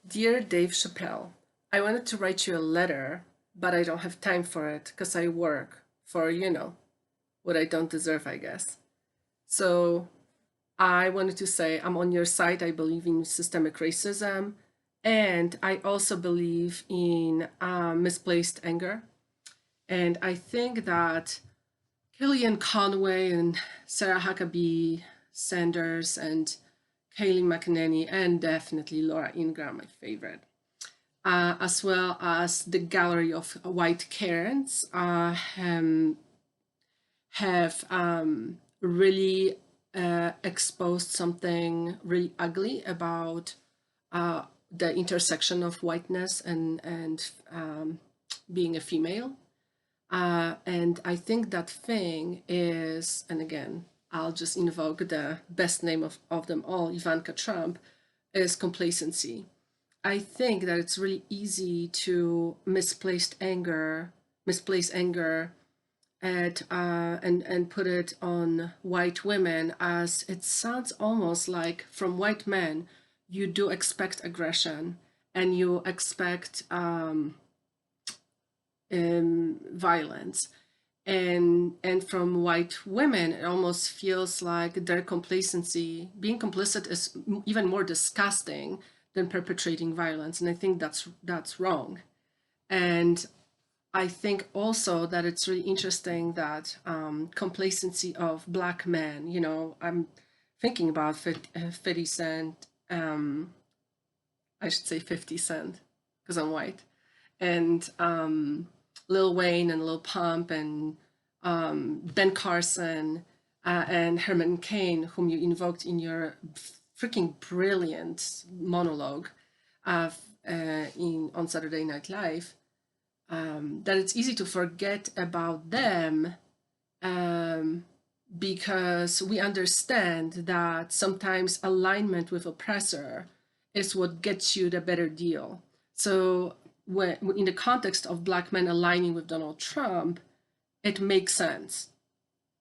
Dear Dave Chappelle, I wanted to write you a letter, but I don't have time for it because I work for, what I don't deserve, I guess. So I wanted to say I'm on your side. I believe in systemic racism. And I also believe in misplaced anger. And I think that Kellyanne Conway and Sarah Huckabee Sanders and Kaylee McEnany and definitely Laura Ingraham, my favorite, as well as the gallery of white Karens, have really exposed something really ugly about the intersection of whiteness and being a female. And I think that thing is, and again, I'll just invoke the best name of them all, Ivanka Trump, is complacency. I think that it's really easy to misplace anger at and put it on white women, as it sounds almost like from white men you do expect aggression and you expect violence, and from white women it almost feels like their complacency, being complicit, is even more disgusting than perpetrating violence, and I think that's wrong. And I think also that it's really interesting that complacency of black men, I'm thinking about 50 Cent, I should say 50 Cent because I'm white, and Lil Wayne and Lil Pump and Ben Carson and Herman Cain, whom you invoked in your freaking brilliant monologue on Saturday Night Live, that it's easy to forget about them, um, because we understand that sometimes alignment with oppressor is what gets you the better deal. So when in the context of black men aligning with Donald Trump, it makes sense.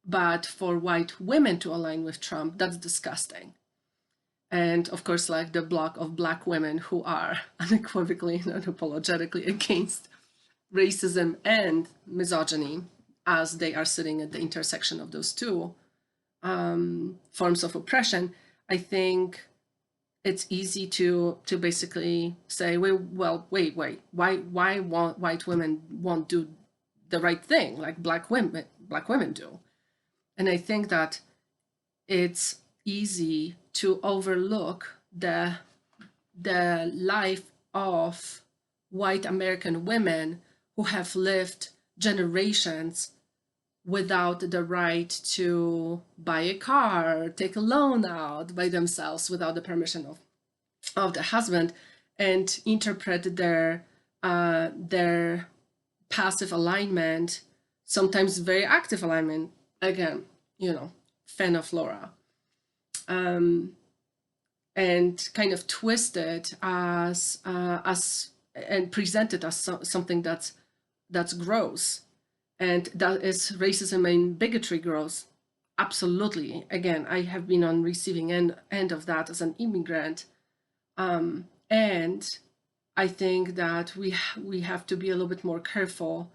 But for white women to align with Trump, that's disgusting. And of course, like the block of black women who are unequivocally and unapologetically against racism and misogyny, as they are sitting at the intersection of those two forms of oppression, I think it's easy to basically say, wait, why white women won't do the right thing like black women do? And I think that it's easy to overlook the life of white American women who have lived generations without the right to buy a car, take a loan out by themselves without the permission of the husband, and interpret their passive alignment, sometimes very active alignment. Again, fan of Laura, um, and kind of twisted as and presented as something that's gross, and that is racism and bigotry gross. Absolutely. Again, I have been on receiving end of that as an immigrant, and I think that we have to be a little bit more careful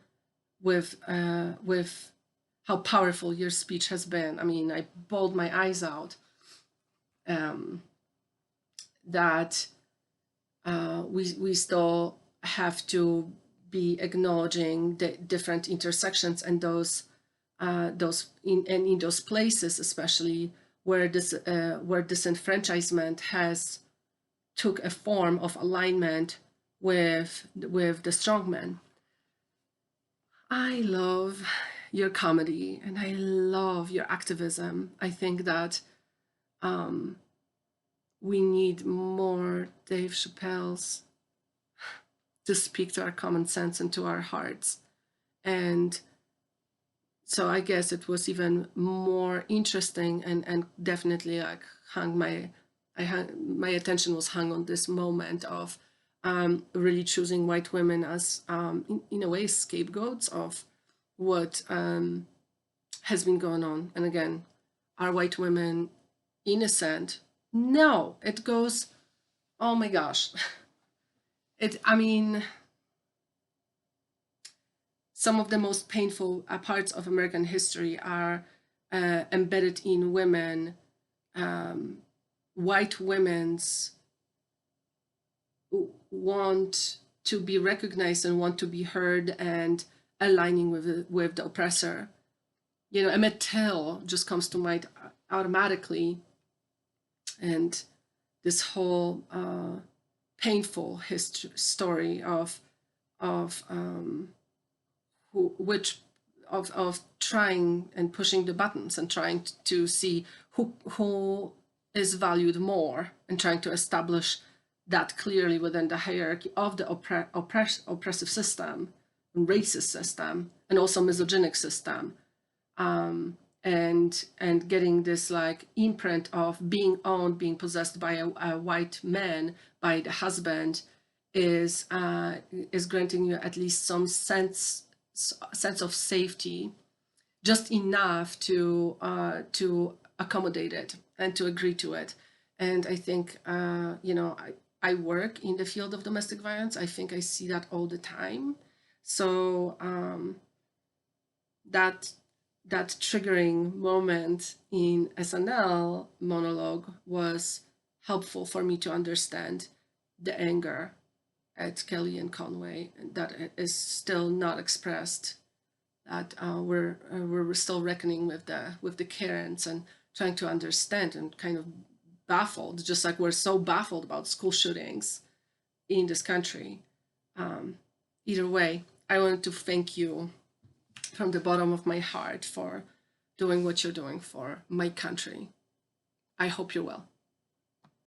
with how powerful your speech has been. I mean, I bawled my eyes out, um, that we still have to be acknowledging the different intersections and in those places, especially where where disenfranchisement has took a form of alignment with the strongman. I love your comedy and I love your activism. I think that um, we need more Dave Chappelle's to speak to our common sense and to our hearts. And so I guess it was even more interesting, and definitely like my attention was hung on this moment of really choosing white women as in a way scapegoats of what has been going on. And again, are white women innocent? No, it goes, oh my gosh. I mean, some of the most painful parts of American history are embedded in women, white women's want to be recognized and want to be heard and aligning with the oppressor. You know, Emmett Till just comes to mind automatically, and this whole painful story of which of trying and pushing the buttons and trying to see who is valued more, and trying to establish that clearly within the hierarchy of the oppressive system, racist system, and also misogynic system, and getting this like imprint of being owned, being possessed by a white man, by the husband, is granting you at least some sense of safety, just enough to accommodate it and to agree to it. And I think you know, I work in the field of domestic violence. I think I see that all the time. So that triggering moment in SNL monologue was helpful for me to understand the anger at Kelly and Conway that is still not expressed. That we're still reckoning with the Karens and trying to understand, and kind of baffled, just like we're so baffled about school shootings in this country. Either way, I wanted to thank you from the bottom of my heart for doing what you're doing for my country. I hope you're well.